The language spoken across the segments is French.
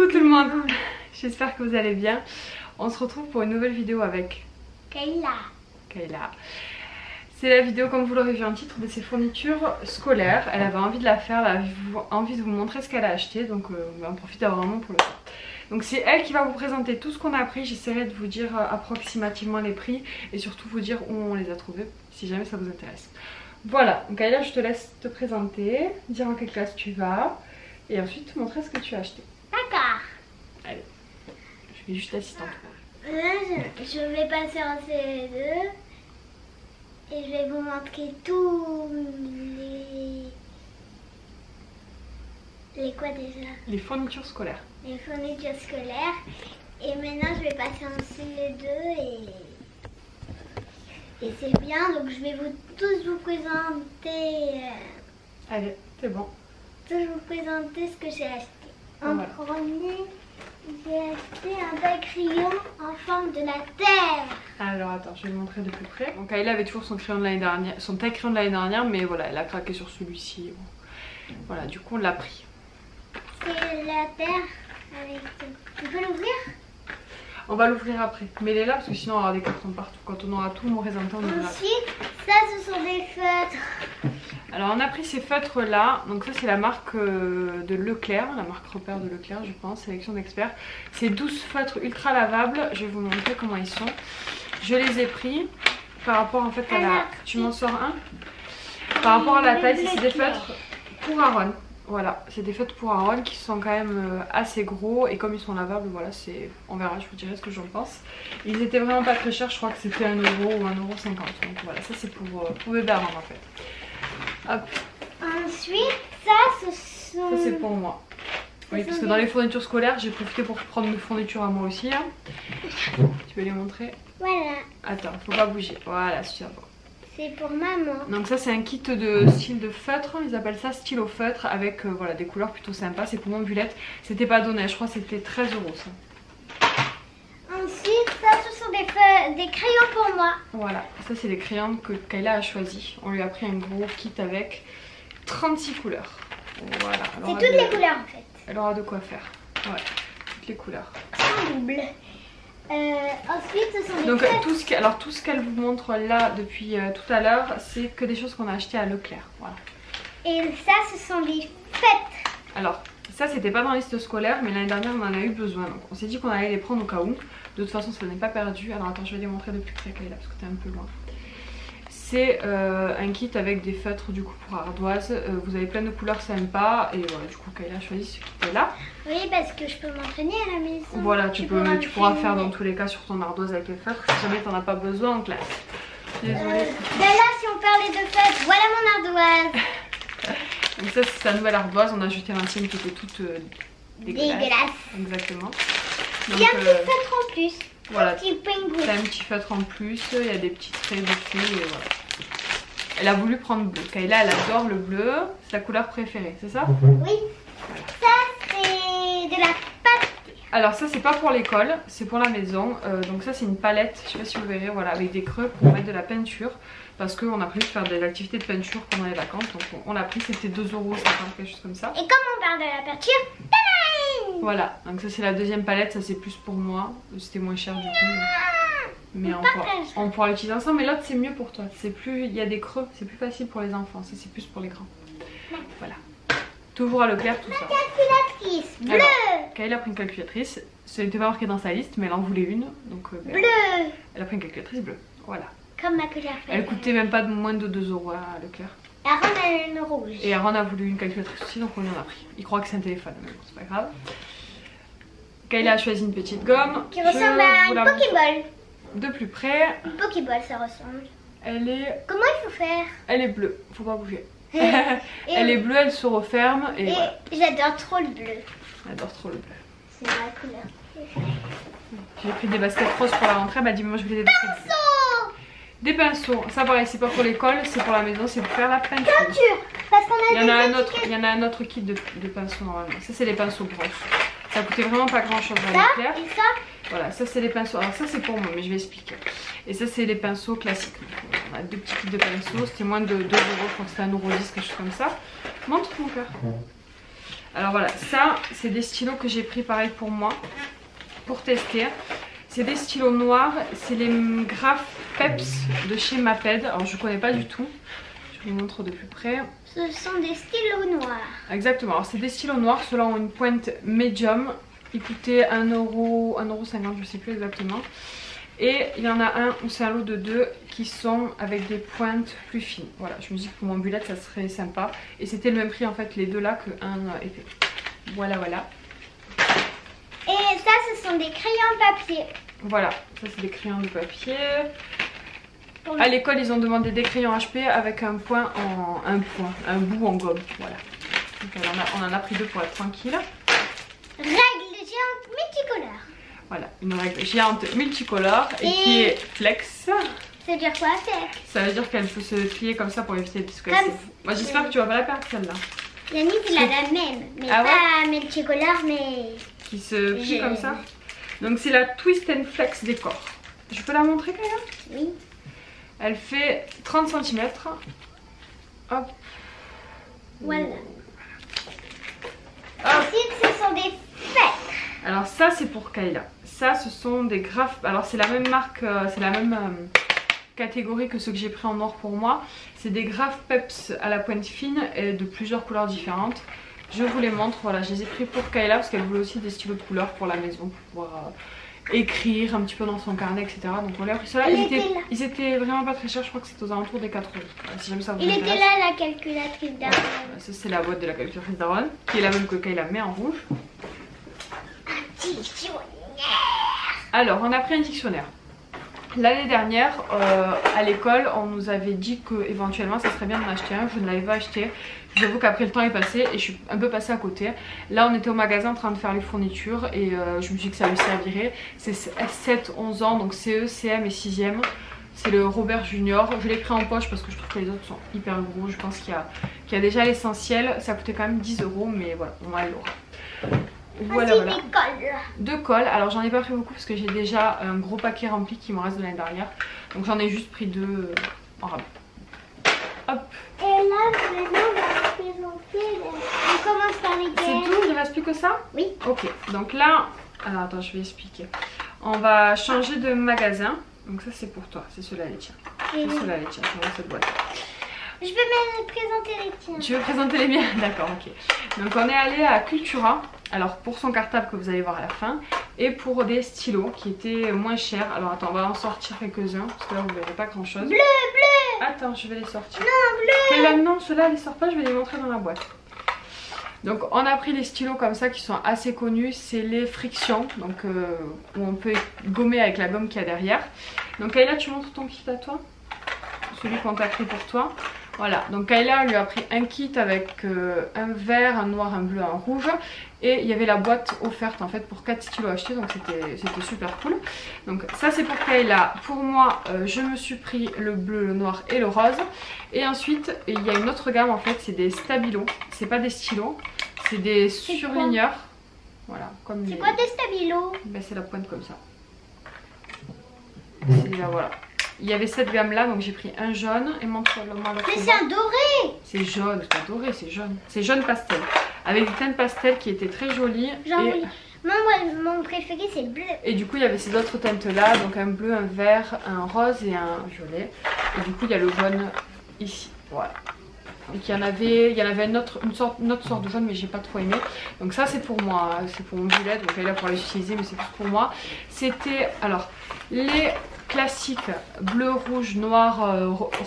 Coucou tout le monde, j'espère que vous allez bien. On se retrouve pour une nouvelle vidéo avec Kayla. C'est la vidéo, comme vous l'aurez vu en titre, de ses fournitures scolaires. Elle avait envie de la faire, elle avait envie de vous montrer ce qu'elle a acheté, donc on en profite vraiment pour le faire. Donc c'est elle qui va vous présenter tout ce qu'on a pris. J'essaierai de vous dire approximativement les prix et surtout vous dire où on les a trouvés si jamais ça vous intéresse. Voilà, donc Kayla, je te laisse te présenter, dire en quelle classe tu vas et ensuite te montrer ce que tu as acheté. D'accord. Allez, je vais juste l'assistante. Je vais passer en CE2 et je vais vous montrer tous les quoi déjà? Les fournitures scolaires. Les fournitures scolaires. Et maintenant je vais passer en CE2 et c'est bien. Donc je vais tous vous présenter. Allez, c'est bon. Tous vous présenter ce que j'ai acheté. En Voilà. premier, j'ai acheté un taille-crayon en forme de la terre. Alors attends, je vais le montrer de plus près. Donc Kayla avait toujours son crayon de l'année dernière, son taille-crayon de l'année dernière, mais voilà, elle a craqué sur celui-ci. Voilà, du coup on l'a pris. C'est la terre avec... Tu peux l'ouvrir? On va l'ouvrir après. Mais elle est là parce que sinon on aura des cartons partout. Quand on aura tout mon présentant, on en a. Ensuite, ça ce sont des feutres. Alors on a pris ces feutres là. Donc ça c'est la marque de Leclerc, la marque repère de Leclerc je pense, sélection d'experts. C'est 12 feutres ultra lavables. Je vais vous montrer comment ils sont. Je les ai pris par rapport en fait à la... Tu m'en sors un? Par rapport à la taille, c'est des feutres pour Aaron. Voilà, c'est des feutres pour Aaron qui sont quand même assez gros et comme ils sont lavables, voilà, c'est, on verra, je vous dirai ce que j'en pense. Ils étaient vraiment pas très chers, je crois que c'était 1 € ou 1,50 €. Donc voilà, ça c'est pour bébé Aaron en fait. Hop. Ensuite, ça ce sont... Ça c'est pour moi. Oui, parce que dans les fournitures scolaires, j'ai profité pour prendre mes fournitures à moi aussi. Hein. Tu veux les montrer? Voilà, Attends, faut pas bouger. Voilà, super beau. c'est pour maman. Donc ça c'est un kit de style de feutre, ils appellent ça stylo feutre avec voilà, des couleurs plutôt sympas. C'est pour mon Bulette, c'était pas donné, je crois que c'était 13 € ça. Ensuite, ça ce sont des crayons pour moi. Voilà, ça c'est les crayons que Kayla a choisi. On lui a pris un gros kit avec 36 couleurs. Voilà. C'est toutes les couleurs en fait. Elle aura de quoi faire. Ouais, toutes les couleurs. En double. Ensuite, ce sont des Donc feutres. tout ce qu'elle vous montre là depuis tout à l'heure, c'est que des choses qu'on a achetées à Leclerc. Voilà. Et ça, ce sont des feutres. Alors, ça c'était pas dans la liste scolaire, mais l'année dernière on en a eu besoin. Donc on s'est dit qu'on allait les prendre au cas où. De toute façon, ça n'est pas perdu. Alors attends, je vais les montrer de plus près, Kayla, parce que t'es un peu loin. C'est un kit avec des feutres du coup pour ardoise. Vous avez plein de couleurs sympas. Et voilà, du coup Kayla a choisi ce kit là. Oui, parce que je peux m'entraîner à la maison. Voilà, tu pourras faire dans tous les cas sur ton ardoise avec les feutres si jamais t'en as pas besoin en classe. Désolée. Ben là, si on parlait de feutres, voilà mon ardoise. Donc ça c'est sa nouvelle ardoise. On a jeté l'ancienne qui était toute Dégueulasse. Exactement. Il y a un petit feutre en plus. Voilà. Un petit pingouin. T'as un petit feutre en plus, il y a des petits traits dessus et voilà. Elle a voulu prendre bleu. Kayla elle adore le bleu, c'est sa couleur préférée, c'est ça? Oui. Ça c'est de la pâte. Alors ça c'est pas pour l'école, c'est pour la maison. Donc ça c'est une palette, je sais pas si vous verrez, voilà, avec des creux pour mettre de la peinture. Parce qu'on a prévu de faire des activités de peinture pendant les vacances. Donc on l'a pris, c'était 2 €, quelque chose comme ça. Et comme on parle de la peinture, tadam! Voilà, donc ça c'est la deuxième palette, ça c'est plus pour moi. C'était moins cher du coup. Mais on pourra l'utiliser ensemble. Mais l'autre c'est mieux pour toi. C'est plus, il y a des creux, c'est plus facile pour les enfants. Ça c'est plus pour les grands. Voilà. Toujours à Leclerc tout ça. Calculatrice bleue. Alors, Kayla a pris une calculatrice. Ce n'était pas marqué dans sa liste, mais elle en voulait une. Donc Bleue. elle a pris une calculatrice bleue. Voilà. Comme ma couleur préférée. Elle coûtait même pas moins de 2 € à Leclerc. Aaron a une rouge. Et Aaron a voulu une calculatrice aussi, donc on lui en a pris. Il croit que c'est un téléphone, mais bon, c'est pas grave. Kayla a choisi une petite gomme. Qui ressemble à une Pokéball. De plus près. Une Pokéball, ça ressemble. Elle est... Comment il faut faire? Elle est bleue, faut pas bouger. Elle est bleue, elle se referme et voilà. J'adore trop le bleu. J'adore trop le bleu. C'est ma couleur. J'ai pris des baskets roses pour la rentrée, elle m'a dit moi je voulais des baskets. Des pinceaux, ça pareil, c'est pas pour l'école, c'est pour la maison, c'est pour faire la peinture. Parce qu'on a il y en a un autre kit de pinceaux normalement. Ça c'est les pinceaux grosses. Ça coûtait vraiment pas grand chose à Leclerc. Et ça? Voilà, ça c'est les pinceaux. Alors ça c'est pour moi, mais je vais expliquer. Et ça c'est les pinceaux classiques. Donc, on a deux petits kits de pinceaux, c'était moins de 2 €, je crois que c'était 1,10 €, quelque chose comme ça. Montre mon cœur. Alors voilà, ça c'est des stylos que j'ai pris pareil pour moi, pour tester. C'est des stylos noirs, c'est les Graph Peps de chez Maped. Alors je connais pas du tout, je vous montre de plus près. Ce sont des stylos noirs. Exactement, alors c'est des stylos noirs, ceux-là ont une pointe médium. Ils coûtaient 1,50€, je sais plus exactement. Et il y en a un où c'est un lot de 2 qui sont avec des pointes plus fines. Voilà, je me dis que pour mon bullet ça serait sympa. Et c'était le même prix en fait les deux là que un épais. Voilà, voilà. Et ça ce sont des crayons papier. Voilà, ça c'est des crayons de papier. À l'école ils ont demandé des crayons HP avec un bout en gomme. Voilà. Donc on en a pris 2 pour être tranquille. Règle géante multicolore. Voilà, une règle géante multicolore et qui est flex. Ça veut dire quoi flex? Ça veut dire qu'elle peut se plier comme ça pour éviter de se casser. Moi j'espère que tu vas pas la perdre celle-là. Yannick il a la même, mais ah pas multicolore mais... Qui se plie comme ça. Donc c'est la Twist and Flex Décor. Je peux la montrer quand même? Oui. Elle fait 30 cm. Hop. Voilà. Hop. Ensuite ce sont des fêtes. Alors ça c'est pour Kayla. Ça ce sont des Graph. Alors c'est la même marque, c'est la même catégorie que ceux que j'ai pris en noir pour moi. C'est des Graph Peps à la pointe fine et de plusieurs couleurs différentes. Je vous les montre, voilà, je les ai pris pour Kayla parce qu'elle voulait aussi des stylos de couleur pour la maison, pour pouvoir écrire un petit peu dans son carnet, etc. Donc on lui a pris cela. Ils étaient vraiment pas très chers, je crois que c'était aux alentours des 4 €. Si jamais ça vous intéresse. Il était là la calculatrice d'Aaron. Ça c'est la boîte de la calculatrice d'Aaron, qui est la même que Kayla mais en rouge. Dictionnaire. Alors on a pris un dictionnaire. L'année dernière à l'école on nous avait dit que éventuellement ça serait bien d'en acheter un. Je ne l'avais pas acheté. J'avoue qu'après le temps est passé et je suis un peu passée à côté. Là on était au magasin en train de faire les fournitures et je me suis dit que ça lui servirait. C'est 7-11 ans donc CE, CM et 6e. C'est le Robert Junior. Je l'ai pris en poche parce que je trouve que les autres sont hyper gros. Je pense qu'il y a déjà l'essentiel. Ça coûtait quand même 10 €, mais voilà, au moins elle l'aura. Voilà, voilà. De colle. Alors j'en ai pas pris beaucoup parce que j'ai déjà un gros paquet rempli qui me reste de l'année dernière. Donc j'en ai juste pris 2 en rabais. Hop. Et là maintenant on va présenter. On commence par les C'est tout? Il ne reste plus que ça? Oui. Ok. Donc là, alors attends, je vais expliquer. On va changer de magasin. Donc ça c'est pour toi. C'est ceux-là les tiens. C'est ceux-là les tiens. Dans cette boîte. Je vais même présenter les tiens. Tu veux présenter les miens? D'accord, ok. Donc on est allé à Cultura. Alors pour son cartable que vous allez voir à la fin. Et pour des stylos qui étaient moins chers. Alors attends, on va en sortir quelques-uns. Parce que là vous ne verrez pas grand chose. Bleu, bleu. Attends, je vais les sortir. Non, bleu. Et là non, ceux-là les sort pas, je vais les montrer dans la boîte. Donc on a pris les stylos comme ça qui sont assez connus. C'est les frictions. Donc où on peut gommer avec la gomme qu'il y a derrière. Donc Kayla, tu montres ton kit à toi? Celui qu'on t'a pris pour toi. Voilà, donc Kayla lui a pris un kit avec un vert, un noir, un bleu, un rouge. Et il y avait la boîte offerte en fait pour 4 stylos achetés, donc c'était super cool. Donc ça c'est pour Kayla. Pour moi, je me suis pris le bleu, le noir et le rose. Et ensuite, il y a une autre gamme en fait, c'est des stabilos. C'est pas des stylos, c'est des surligneurs. Voilà, comme c'est quoi des stabilos? Ben, c'est la pointe comme ça. C'est là, voilà. Il y avait cette gamme là, donc j'ai pris un jaune et montre-moi l'autre. Mais c'est un doré! C'est jaune, c'est pas doré, c'est jaune. C'est jaune pastel. Avec des teintes pastel qui étaient très jolies. Genre, oui. Moi, mon préféré c'est le bleu. Et du coup, il y avait ces autres teintes là, donc un bleu, un vert, un rose et un violet. Et du coup, il y a le jaune ici. Voilà. Donc il y en avait une autre sorte de jaune, mais j'ai pas trop aimé. Donc ça c'est pour moi, c'est pour mon bullet, donc elle est là pour les utiliser, mais c'est plus pour moi. C'était alors les classiques bleu, rouge, noir,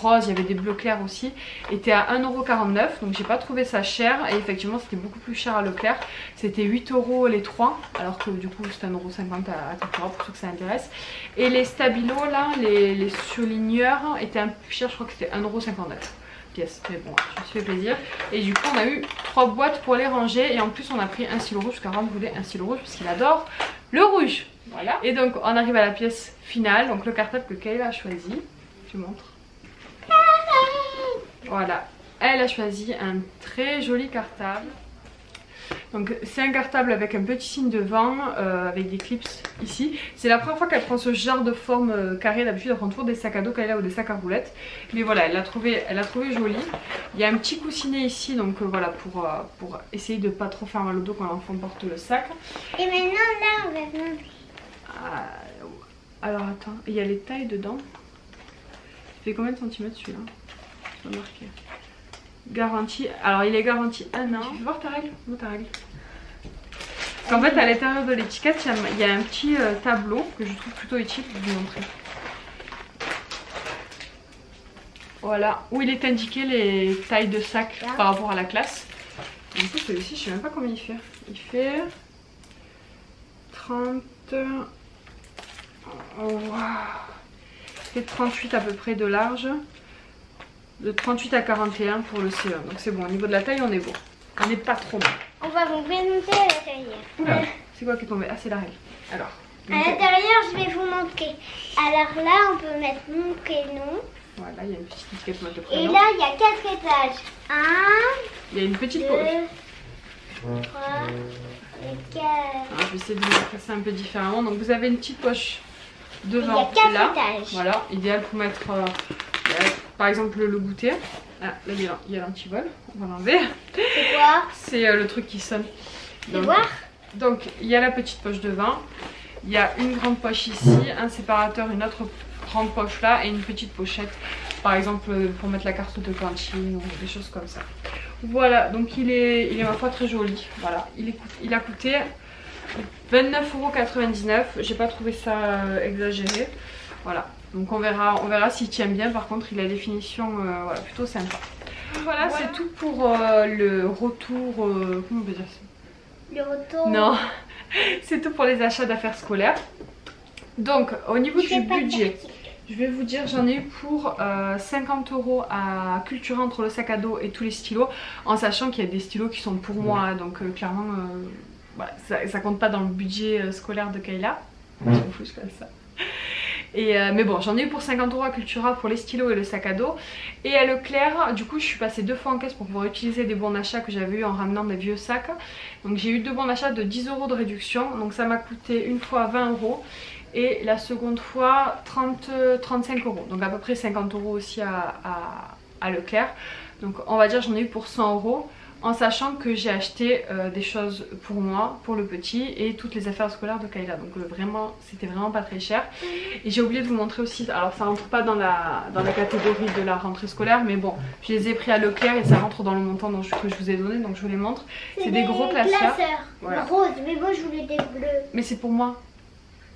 rose, il y avait des bleus clairs aussi, étaient à 1,49 €, donc j'ai pas trouvé ça cher. Et effectivement c'était beaucoup plus cher à Leclerc, c'était 8 € les 3, alors que du coup c'est 1,50 € à Cultura pour ceux que ça intéresse. Et les stabilos là, les surligneurs étaient un peu plus chers, je crois que c'était 1,59 € pièce, mais bon, je me suis fait plaisir. Et du coup on a eu 3 boîtes pour les ranger, et en plus on a pris un stylo rouge parce qu'Aaron voulait un stylo rouge parce qu'il adore le rouge. Voilà. Et donc on arrive à la pièce finale, donc le cartable que Kayla a choisi. Je montre. Voilà, elle a choisi un très joli cartable. Donc c'est un cartable avec un petit signe devant, avec des clips ici. C'est la première fois qu'elle prend ce genre de forme carrée. D'habitude elle prend toujours des sacs à dos qu'elle a ou des sacs à roulettes. Mais voilà, elle l'a trouvé joli. Il y a un petit coussinet ici, donc voilà, pour essayer de pas trop faire mal au dos quand l'enfant porte le sac. Et maintenant là on va montrer. Alors attends, il y a les tailles dedans. Il fait combien de centimètres celui-là? C'est pas marqué. Garantie, alors il est garanti 1 an. Tu veux voir ta règle? Moi ta règle. En fait à l'intérieur de l'étiquette il y a un petit tableau que je trouve plutôt utile, je vais vous montrer. Voilà, où il est indiqué les tailles de sac par rapport à la classe. Du coup celui-ci je sais même pas combien il fait. Il fait 30... Oh, wow. Il fait 38 à peu près de large. De 38 à 41 pour le CE1. Donc c'est bon, au niveau de la taille on est bon. On n'est pas trop bon. On va vous présenter à l'intérieur. Oula, c'est quoi qui est tombé? Ah c'est la règle. Alors. À l'intérieur je vais vous montrer. Alors là on peut mettre mon prénom. Voilà, il y a une petite étiquette mode de Et prénom. là il y a 4 étages. 1, il y a une petite 2, poche. 3 et 4. Alors, je vais essayer de vous montrer ça un peu différemment. Donc vous avez une petite poche devant. Il y a 4 là. étages. Voilà, idéal pour mettre par exemple le goûter. Ah, là il y a l'antivol, on va l'enlever. C'est quoi? C'est le truc qui sonne. Fais voir. Donc il y a la petite poche devant. Il y a une grande poche ici, un séparateur, une autre grande poche là et une petite pochette. Par exemple pour mettre la carte de cantine ou des choses comme ça. Voilà, donc il est ma foi très joli. Voilà, il a coûté 29,99 €. J'ai pas trouvé ça exagéré. Voilà, donc on verra s'il tient bien. Par contre, il a des finitions voilà, plutôt sympa. Voilà, c'est tout pour le retour. Comment on peut dire ça? Le retour. Non, c'est tout pour les achats d'affaires scolaires. Donc, au niveau du budget, je vais vous dire, j'en ai eu pour 50 € à Cultura entre le sac à dos et tous les stylos, en sachant qu'il y a des stylos qui sont pour moi, donc clairement, voilà, ça compte pas dans le budget scolaire de Kayla. Je m'en fous, je fais ça. Mais bon, j'en ai eu pour 50 € à Cultura pour les stylos et le sac à dos. Et à Leclerc, du coup, je suis passée 2 fois en caisse pour pouvoir utiliser des bons d'achat que j'avais eu en ramenant des vieux sacs. Donc j'ai eu 2 bons d'achat de 10 € de réduction. Donc ça m'a coûté une fois 20 € et la seconde fois 35 €. Donc à peu près 50 € aussi à Leclerc. Donc on va dire j'en ai eu pour 100 €. En sachant que j'ai acheté des choses pour moi, pour le petit et toutes les affaires scolaires de Kayla. Donc vraiment, c'était vraiment pas très cher. Et j'ai oublié de vous montrer aussi, alors ça rentre pas dans la catégorie de la rentrée scolaire, mais bon, je les ai pris à Leclerc et ça rentre dans le montant que je vous ai donné, donc je vous les montre. C'est des gros classeurs. Voilà. Rose, mais moi je voulais des bleus. Mais c'est pour moi.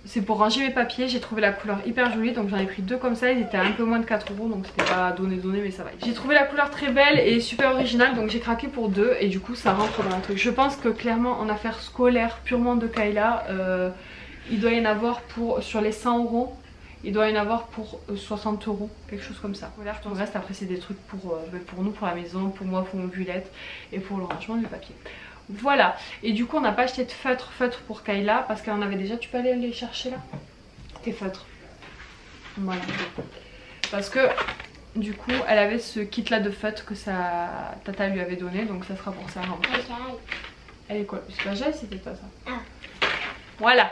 C'est pour ranger mes papiers, j'ai trouvé la couleur hyper jolie, donc j'en ai pris 2 comme ça, ils étaient à un peu moins de 4 €, donc c'était pas donné mais ça va. J'ai trouvé la couleur très belle et super originale, donc j'ai craqué pour 2 et du coup ça rentre dans le truc. Je pense que clairement en affaires scolaires purement de Kayla, il doit y en avoir sur les 100 €, il doit y en avoir pour 60 €, quelque chose comme ça. Voilà, le reste après c'est des trucs pour nous, pour la maison, pour moi, pour mon bullet et pour le rangement du papier. Voilà, et du coup on n'a pas acheté de feutre pour Kayla parce qu'elle en avait déjà. Tu peux aller les chercher là, tes feutres. Voilà, parce que du coup elle avait ce kit là de feutre que sa tata lui avait donné, donc ça sera pour ça. Elle est quoi? C'est pas Jaï, c'était pas ça. Ah. Voilà,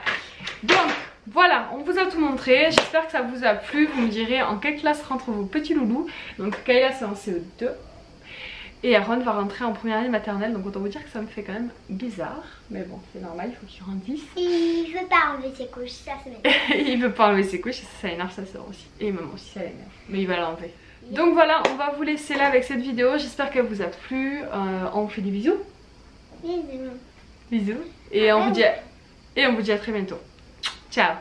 donc voilà, on vous a tout montré. J'espère que ça vous a plu. Vous me direz en quelle classe rentrent vos petits loulous. Donc Kayla c'est en CE2 et Aaron va rentrer en première année maternelle, donc autant vous dire que ça me fait quand même bizarre, mais bon c'est normal, il faut qu'il grandisse. Il veut pas enlever ses couches, ça se met. Il veut pas enlever ses couches, ça énerve sa soeur aussi, et maman aussi ça l'énerve, mais il va l'enlever. Donc voilà, on va vous laisser là avec cette vidéo, j'espère qu'elle vous a plu. On vous fait des bisous. Bisous. Bisous, et on vous dit à très bientôt. Ciao.